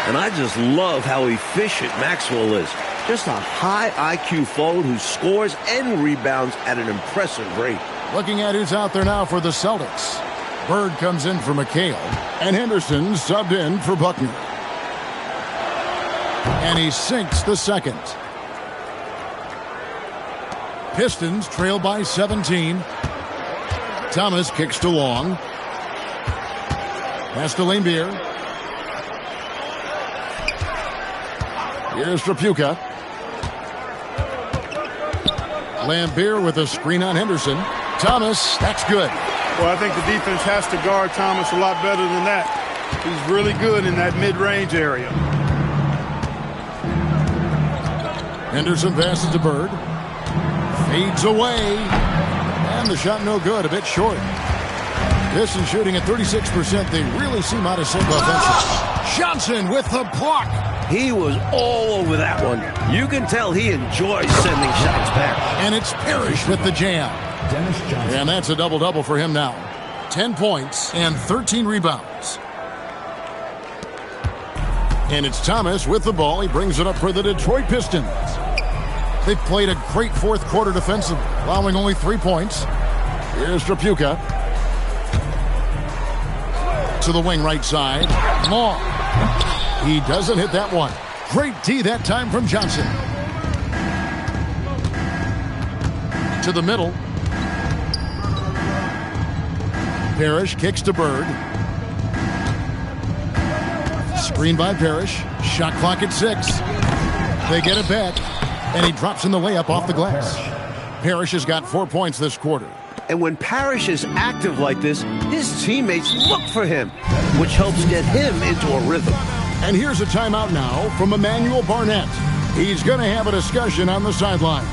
And I just love how efficient Maxwell is. Just a high IQ forward who scores and rebounds at an impressive rate. Looking at who's out there now for the Celtics. Bird comes in for McHale. And Henderson subbed in for Buckner. And he sinks the second. Pistons trail by 17. Thomas kicks to Long. Pass to Lambier. Here's Trapuka. Lambier with a screen on Henderson. Thomas, that's good. Well, I think the defense has to guard Thomas a lot better than that. He's really good in that mid-range area. Henderson passes to Bird. Fades away. And the shot no good, a bit short. Pistons shooting at 36%. They really seem out of sync offensively. Johnson with the block. He was all over that one. You can tell he enjoys sending shots back. And it's Parrish with the jam. Dennis Johnson. And that's a double-double for him now. 10 points and 13 rebounds. And it's Thomas with the ball. He brings it up for the Detroit Pistons. They played a great fourth quarter defensively, allowing only 3 points. Here's Trapuka. To the wing right side. Long. He doesn't hit that one. Great D that time from Johnson. To the middle. Parrish kicks to Bird. Screen by Parrish. Shot clock at 6. They get it back. And he drops in the layup off the glass. Parrish has got 4 points this quarter. And when Parrish is active like this, his teammates look for him, which helps get him into a rhythm. And here's a timeout now from Emmanuel Barnett. He's going to have a discussion on the sideline.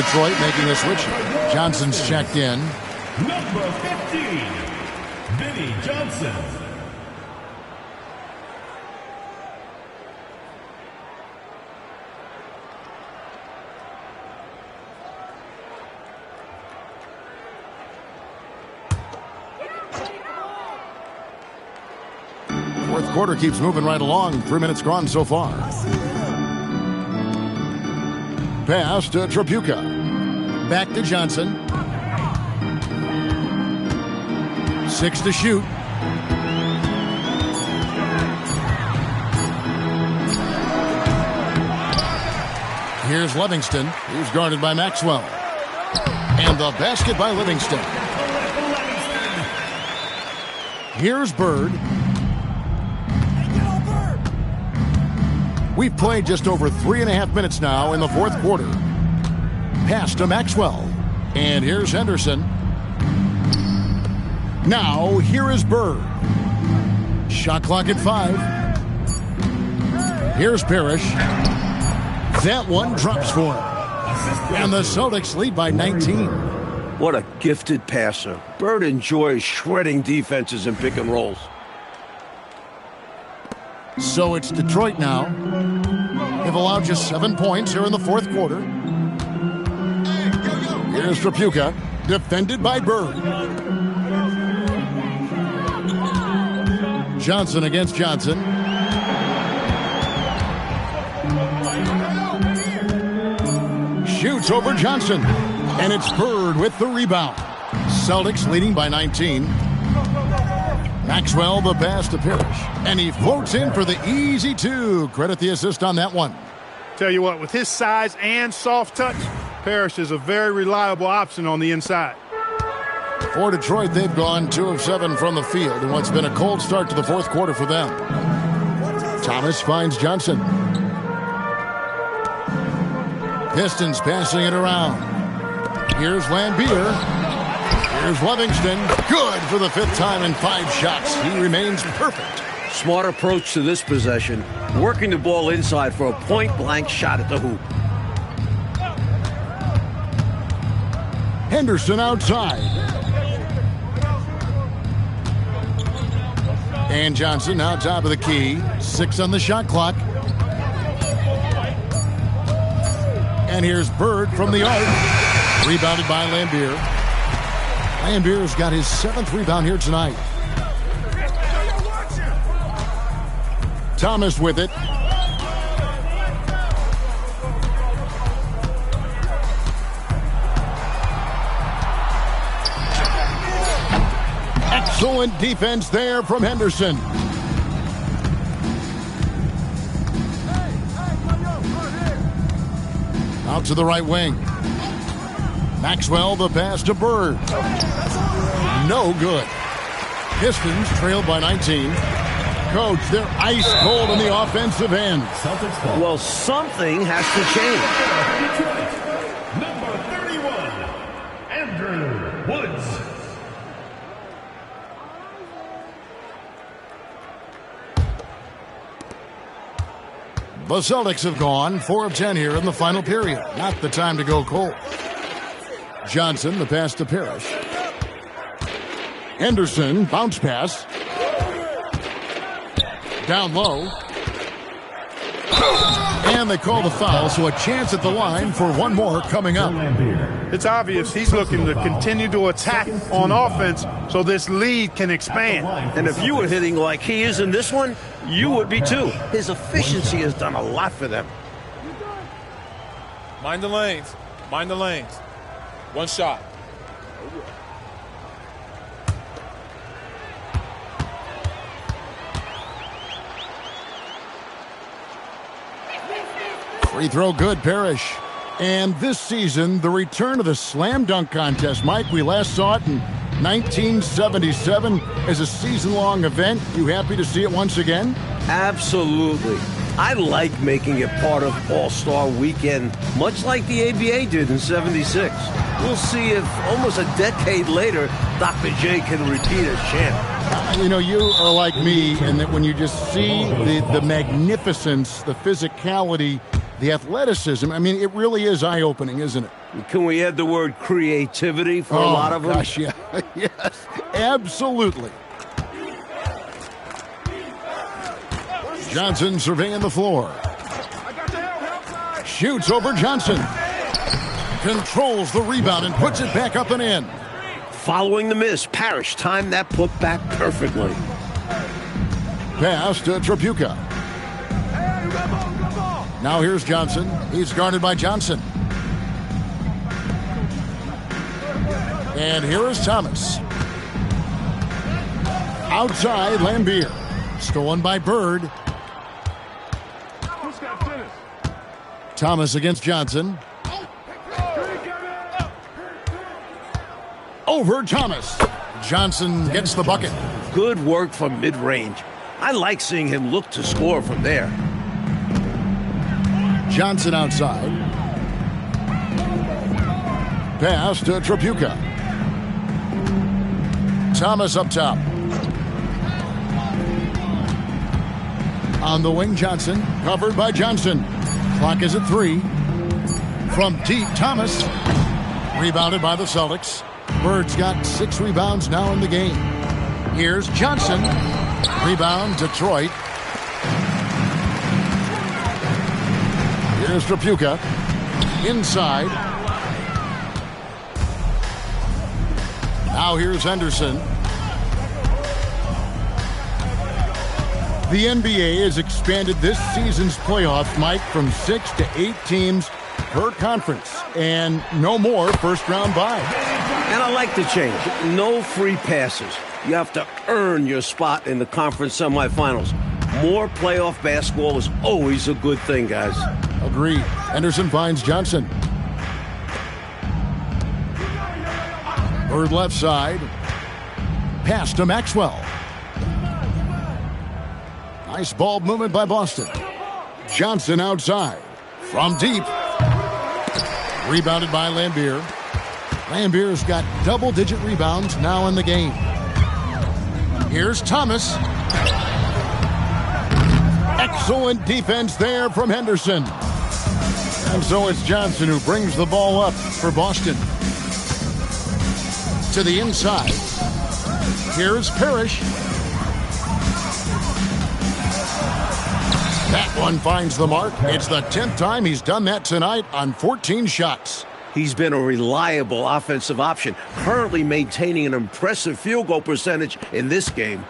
Detroit making a switch. Johnson's checked in. Number 15, Vinny Johnson. Fourth quarter keeps moving right along. 3 minutes gone so far. Pass to Tripucka. Back to Johnson. 6 to shoot. Here's Livingston. He's guarded by Maxwell. And the basket by Livingston. Here's Bird. We've played just over 3.5 minutes now in the fourth quarter. Pass to Maxwell. And here's Henderson. Now, here is Bird. Shot clock at 5. Here's Parrish. That one drops for him. And the Celtics lead by 19. What a gifted passer. Bird enjoys shredding defenses and pick and rolls. So it's Detroit now. They've allowed just 7 points here in the fourth quarter. Here's Tripucka, defended by Bird. Johnson against Johnson. Shoots over Johnson. And it's Bird with the rebound. Celtics leading by 19. Maxwell the pass to Parrish. And he floats in for the easy 2. Credit the assist on that one. Tell you what, with his size and soft touch, Parrish is a very reliable option on the inside. For Detroit, they've gone 2 of 7 from the field in what's been a cold start to the fourth quarter for them. Thomas finds Johnson. Pistons passing it around. Here's Lambier. Here's Livingston. Good for the 5th time in 5 shots. He remains perfect. Smart approach to this possession. Working the ball inside for a point-blank shot at the hoop. Henderson outside. And Johnson now top of the key. 6 on the shot clock. And here's Bird from the arc. Rebounded by Lambier. Lambier's got his 7th rebound here tonight. Thomas with it. Excellent defense there from Henderson. Out to the right wing. Maxwell the pass to Bird. No good. Pistons trailed by 19. Coach, they're ice cold on the offensive end. Well, something has to change. Number 31, Andrew Woods. The Celtics have gone 4 of 10 here in the final period. Not the time to go cold. Johnson, the pass to Parrish. Henderson, bounce pass. Down low. And they call the foul, so a chance at the line for one more coming up. It's obvious he's looking to continue to attack on offense so this lead can expand. And if you were hitting like he is in this one, you would be too. His efficiency has done a lot for them. Mind the lanes. Mind the lanes. One shot. Free throw good, Parrish. And this season, the return of the slam dunk contest. Mike, we last saw it in 1977 as a season-long event. You happy to see it once again? Absolutely. I like making it part of All-Star Weekend, much like the ABA did in '76. We'll see if almost a decade later, Dr. J can repeat as champ. You know, you are like me in that when you just see the magnificence, the physicality, the athleticism, I mean, it really is eye-opening, isn't it? Can we add the word creativity for a lot of them? Gosh, yeah. Yes, absolutely. Johnson surveying the floor. Shoots over Johnson. Controls the rebound and puts it back up and in. Following the miss, Parrish timed that put back perfectly. Pass to Tripucka. Now here's Johnson. He's guarded by Johnson. And here is Thomas. Outside, Lambier. Stolen by Bird. Thomas against Johnson. Over Thomas. Johnson gets the bucket. Good work from mid-range. I like seeing him look to score from there. Johnson outside. Pass to Tripucka. Thomas up top. On the wing, Johnson. Covered by Johnson. Clock is at 3. From deep, Thomas. Rebounded by the Celtics. Bird's got 6 rebounds now in the game. Here's Johnson. Rebound, Detroit. Here's Tripucka. Inside. Now here's Henderson. The NBA has expanded this season's playoffs, Mike, from 6 to 8 teams per conference. And no more first-round bye. And I like the change. No free passes. You have to earn your spot in the conference semifinals. More playoff basketball is always a good thing, guys. Agreed. Henderson finds Johnson. Bird left side. Pass to Maxwell. Nice ball movement by Boston. Johnson outside. From deep. Rebounded by Lambier. Lambier's got double-digit rebounds now in the game. Here's Thomas. Excellent defense there from Henderson. And so it's Johnson who brings the ball up for Boston. To the inside. Here's Parrish. That one finds the mark. It's the 10th time he's done that tonight on 14 shots. He's been a reliable offensive option, currently maintaining an impressive field goal percentage in this game.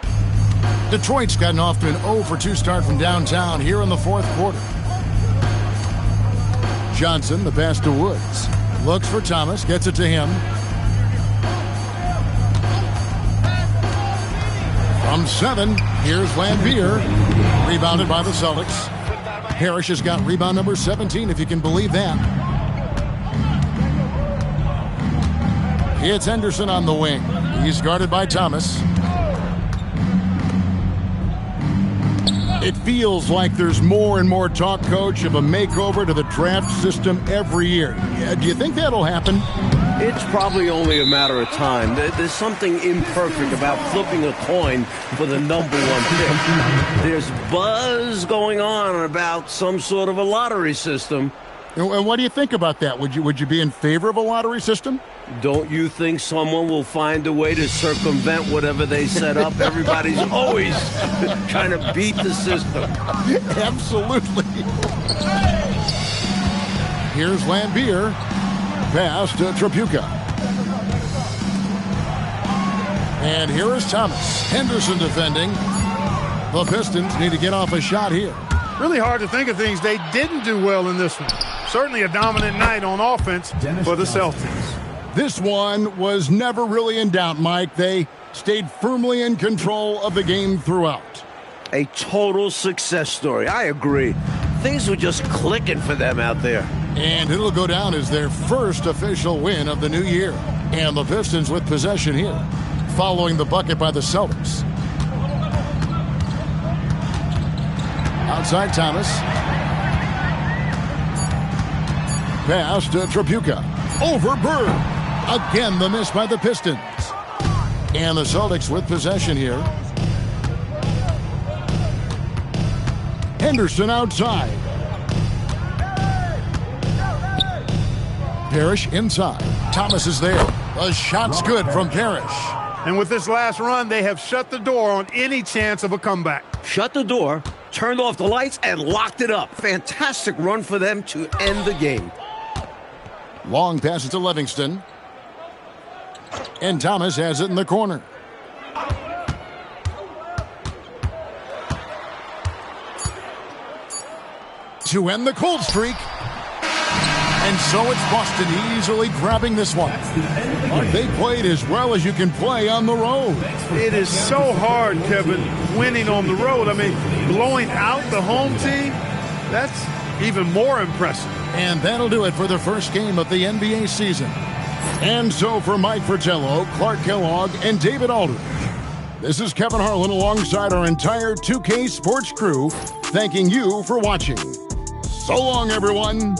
Detroit's gotten off to an 0-for-2 start from downtown here in the fourth quarter. Johnson, the pass to Woods. Looks for Thomas, gets it to him. From 7, here's Lambier. Rebounded by the Celtics. Parrish has got rebound number 17, if you can believe that. It's Henderson on the wing. He's guarded by Thomas. It feels like there's more and more talk, Coach, of a makeover to the draft system every year. Do you think that'll happen? It's probably only a matter of time. There's something imperfect about flipping a coin for the number 1 pick. There's buzz going on about some sort of a lottery system. And what do you think about that? Would you be in favor of a lottery system? Don't you think someone will find a way to circumvent whatever they set up? Everybody's always trying to beat the system. Absolutely. Here's Lambier. Pass to Tripucka. And here is Thomas. Henderson defending. The Pistons need to get off a shot here. Really hard to think of things they didn't do well in this one. Certainly a dominant night on offense for the Celtics. This one was never really in doubt, Mike. They stayed firmly in control of the game throughout. A total success story. I agree. Things were just clicking for them out there. And it'll go down as their first official win of the new year. And the Pistons with possession here, following the bucket by the Celtics. Outside Thomas. Pass to Tripucka. Over Bird. Again, the miss by the Pistons. And the Celtics with possession here. Henderson outside. Parrish inside. Thomas is there. The shot's good from Parrish. And with this last run, they have shut the door on any chance of a comeback. Shut the door, turned off the lights, and locked it up. Fantastic run for them to end the game. Long pass to Livingston. And Thomas has it in the corner. To end the cold streak. And so it's Boston easily grabbing this one. They played as well as you can play on the road. It is so hard, Kevin, winning on the road. I mean, blowing out the home team, that's even more impressive. And that'll do it for the first game of the NBA season. And so for Mike Fratello, Clark Kellogg, and David Aldridge, this is Kevin Harlan alongside our entire 2K Sports crew, thanking you for watching. So long, everyone.